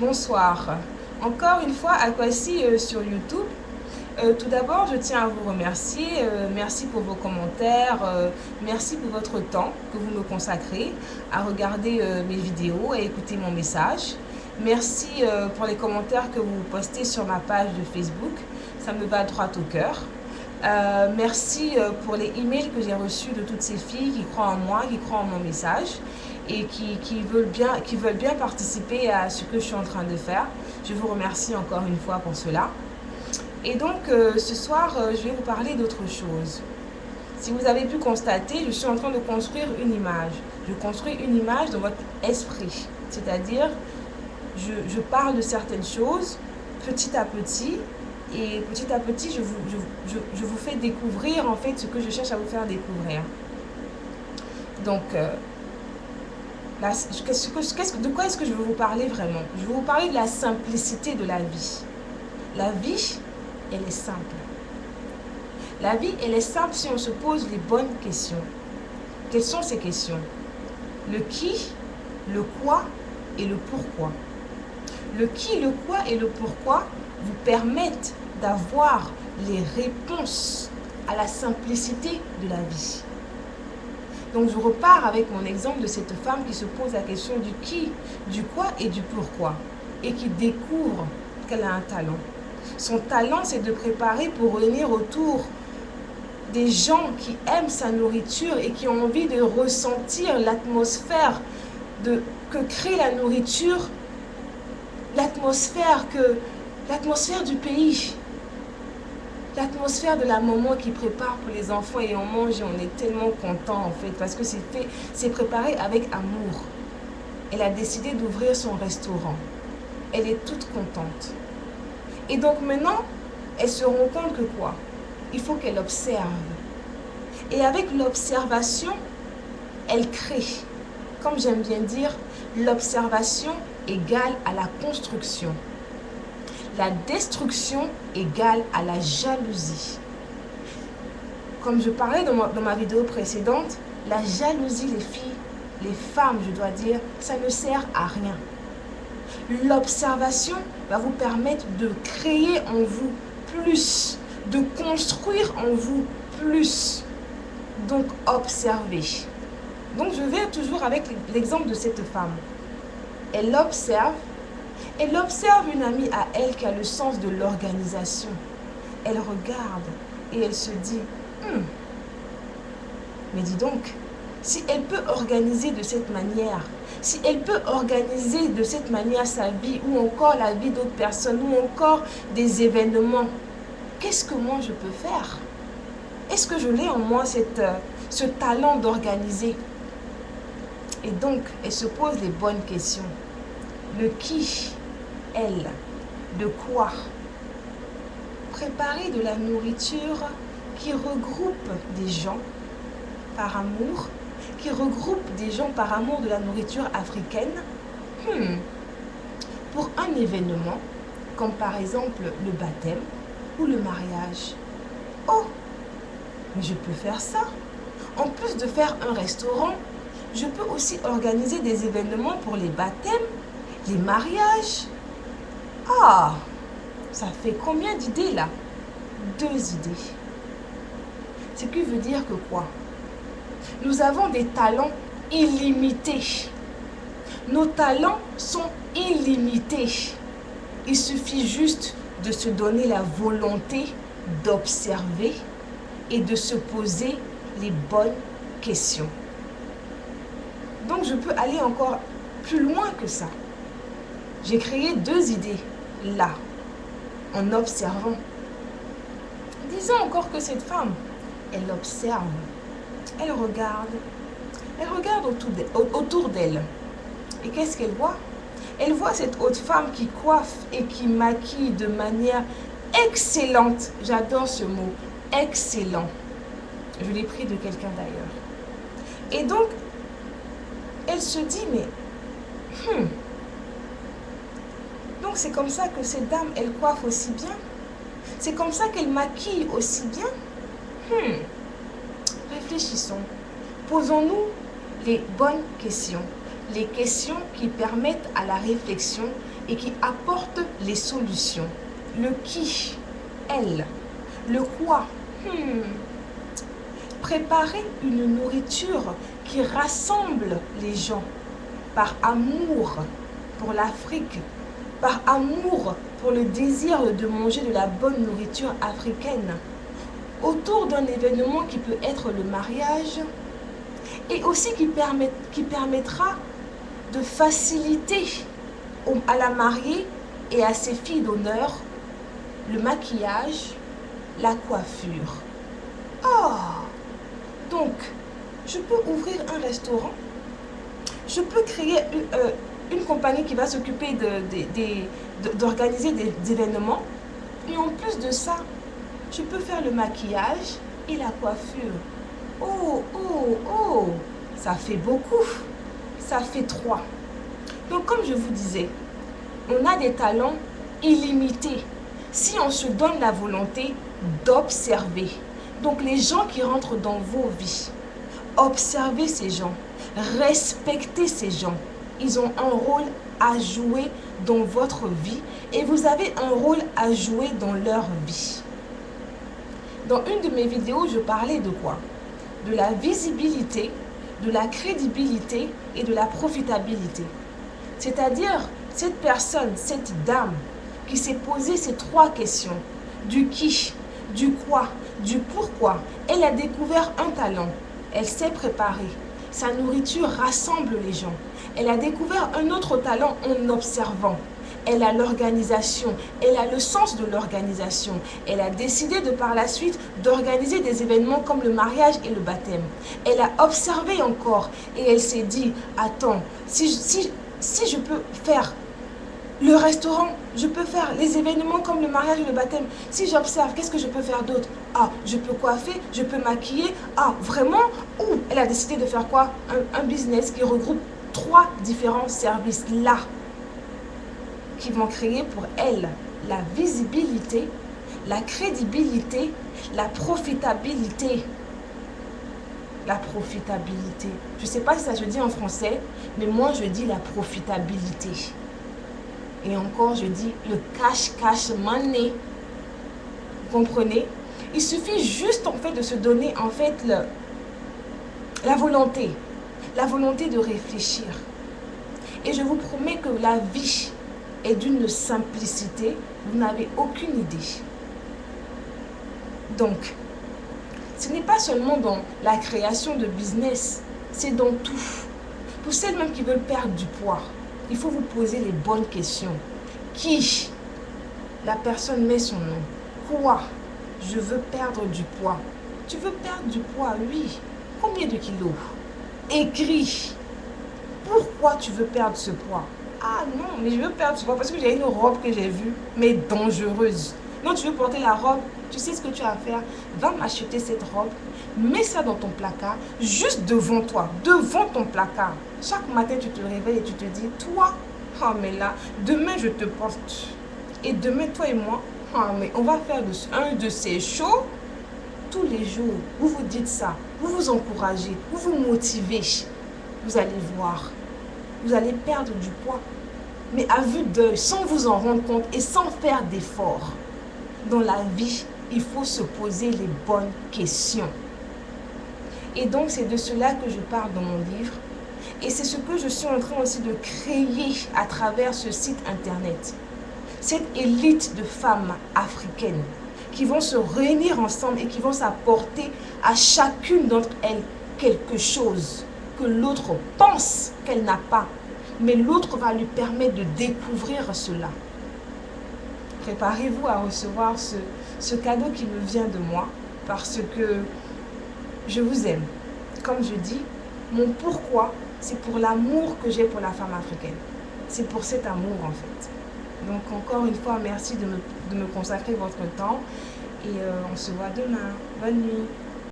Bonsoir. Encore une fois, Akwasi sur YouTube. Tout d'abord, je tiens à vous remercier. Merci pour vos commentaires. Merci pour votre temps que vous me consacrez à regarder mes vidéos, à écouter mon message. Merci pour les commentaires que vous postez sur ma page de Facebook. Ça me va droit au cœur. Merci pour les emails que j'ai reçus de toutes ces filles qui croient en moi, qui croient en mon message et qui veulent bien participer à ce que je suis en train de faire. Je vous remercie encore une fois pour cela. Et donc, ce soir, je vais vous parler d'autre chose. Si vous avez pu constater, je suis en train de construire une image. Je construis une image dans votre esprit. C'est-à-dire, je parle de certaines choses petit à petit. Et petit à petit, je vous fais découvrir en fait ce que je cherche à vous faire découvrir. Donc, de quoi est-ce que je veux vous parler vraiment? Je veux vous parler de la simplicité de la vie. La vie, elle est simple. La vie, elle est simple si on se pose les bonnes questions. Quelles sont ces questions? Le qui, le quoi et le pourquoi. Le qui, le quoi et le pourquoi vous permettent d'avoir les réponses à la simplicité de la vie. Donc je repars avec mon exemple de cette femme qui se pose la question du qui, du quoi et du pourquoi et qui découvre qu'elle a un talent. Son talent, c'est de préparer pour venir autour des gens qui aiment sa nourriture et qui ont envie de ressentir l'atmosphère que crée la nourriture, l'atmosphère du pays. L'atmosphère de la maman qui prépare pour les enfants et on mange et on est tellement content en fait parce que c'est préparé avec amour. Elle a décidé d'ouvrir son restaurant. Elle est toute contente. Et donc maintenant, elle se rend compte que quoi? Il faut qu'elle observe. Et avec l'observation, elle crée. Comme j'aime bien dire, l'observation égale à la construction. La destruction égale à la jalousie. Comme je parlais dans ma vidéo précédente, la jalousie, les filles, les femmes, je dois dire, ça ne sert à rien. L'observation va vous permettre de créer en vous plus, de construire en vous plus. Donc, observez. Donc, je vais toujours avec l'exemple de cette femme. Elle observe une amie à elle qui a le sens de l'organisation. Elle regarde et elle se dit, mais dis donc, si elle peut organiser de cette manière, si elle peut organiser de cette manière sa vie ou encore la vie d'autres personnes ou encore des événements, qu'est-ce que moi je peux faire? Est-ce que je l'ai en moi ce talent d'organiser? Et donc, elle se pose les bonnes questions. Le qui, elle, de quoi? Préparer de la nourriture qui regroupe des gens par amour, qui regroupe des gens par amour de la nourriture africaine, pour un événement, comme par exemple le baptême ou le mariage. Oh, mais je peux faire ça. En plus de faire un restaurant, je peux aussi organiser des événements pour les baptêmes, les mariages. Ah, ça fait combien d'idées là? 2 idées. Ce qui veut dire que quoi? Nous avons des talents illimités. Nos talents sont illimités. Il suffit juste de se donner la volonté d'observer et de se poser les bonnes questions. Donc je peux aller encore plus loin que ça. J'ai créé 2 idées là, en observant. Disons encore que cette femme, elle observe, elle regarde autour d'elle. Et qu'est-ce qu'elle voit? Elle voit cette autre femme qui coiffe et qui maquille de manière excellente. J'adore ce mot, excellent. Je l'ai pris de quelqu'un d'ailleurs. Et donc, elle se dit, mais donc c'est comme ça que cette dame, elle coiffe aussi bien. C'est comme ça qu'elle maquille aussi bien. Réfléchissons. Posons-nous les bonnes questions. Les questions qui permettent à la réflexion et qui apporte les solutions. Le qui, elle. Le quoi, préparer une nourriture qui rassemble les gens par amour pour l'Afrique, par amour pour le désir de manger de la bonne nourriture africaine, autour d'un événement qui peut être le mariage et aussi qui permettra de faciliter à la mariée et à ses filles d'honneur le maquillage, la coiffure. Oh! Donc, je peux ouvrir un restaurant, je peux créer une compagnie qui va s'occuper d'organiser des événements, et en plus de ça, je peux faire le maquillage et la coiffure. Oh, oh, oh! Ça fait beaucoup, ça fait 3. Donc, comme je vous disais, on a des talents illimités si on se donne la volonté d'observer. Donc les gens qui rentrent dans vos vies, observez ces gens, respectez ces gens. Ils ont un rôle à jouer dans votre vie et vous avez un rôle à jouer dans leur vie. Dans une de mes vidéos, je parlais de quoi? De la visibilité, de la crédibilité et de la profitabilité. C'est-à-dire, cette personne, cette dame qui s'est posé ces 3 questions, du qui, du quoi, du pourquoi, elle a découvert un talent, elle s'est préparée, sa nourriture rassemble les gens, elle a découvert un autre talent en observant, elle a l'organisation, elle a le sens de l'organisation, elle a décidé de par la suite d'organiser des événements comme le mariage et le baptême, elle a observé encore et elle s'est dit, attends, si je peux faire le restaurant, je peux faire les événements comme le mariage et le baptême. Si j'observe, qu'est-ce que je peux faire d'autre? Ah, je peux coiffer, je peux maquiller. Ah, vraiment? Ou elle a décidé de faire quoi? Un business qui regroupe 3 différents services là, qui vont créer pour elle la visibilité, la crédibilité, la profitabilité. La profitabilité. Je ne sais pas si ça se dit en français, mais moi je dis la profitabilité. Et encore, je dis le cash money. Vous comprenez? Il suffit juste en fait de se donner en fait la volonté de réfléchir. Et je vous promets que la vie est d'une simplicité, vous n'avez aucune idée. Donc, ce n'est pas seulement dans la création de business, c'est dans tout. Pour celles même qui veulent perdre du poids, il faut vous poser les bonnes questions. Qui? La personne met son nom. Quoi? Je veux perdre du poids. Tu veux perdre du poids? Oui. Combien de kilos? Écris. Pourquoi tu veux perdre ce poids? Ah non, mais je veux perdre ce poids parce que j'ai une robe que j'ai vue, mais dangereuse. Non, tu veux porter la robe, tu sais ce que tu as à faire. Va m'acheter cette robe, mets ça dans ton placard, juste devant toi, devant ton placard. Chaque matin, tu te réveilles et tu te dis, toi, oh mais là, demain je te porte. Et demain, toi et moi, oh mais on va faire un de ces shows tous les jours. Vous vous dites ça, vous vous encouragez, vous vous motivez. Vous allez voir, vous allez perdre du poids. Mais à vue d'œil, sans vous en rendre compte et sans faire d'efforts. Dans la vie, il faut se poser les bonnes questions. Et donc, c'est de cela que je parle dans mon livre. Et c'est ce que je suis en train aussi de créer à travers ce site internet. Cette élite de femmes africaines qui vont se réunir ensemble et qui vont s'apporter à chacune d'entre elles quelque chose que l'autre pense qu'elle n'a pas. Mais l'autre va lui permettre de découvrir cela. Préparez-vous à recevoir ce cadeau qui me vient de moi parce que je vous aime. Comme je dis, mon pourquoi, c'est pour l'amour que j'ai pour la femme africaine. C'est pour cet amour en fait. Donc encore une fois, merci de me consacrer votre temps et on se voit demain. Bonne nuit.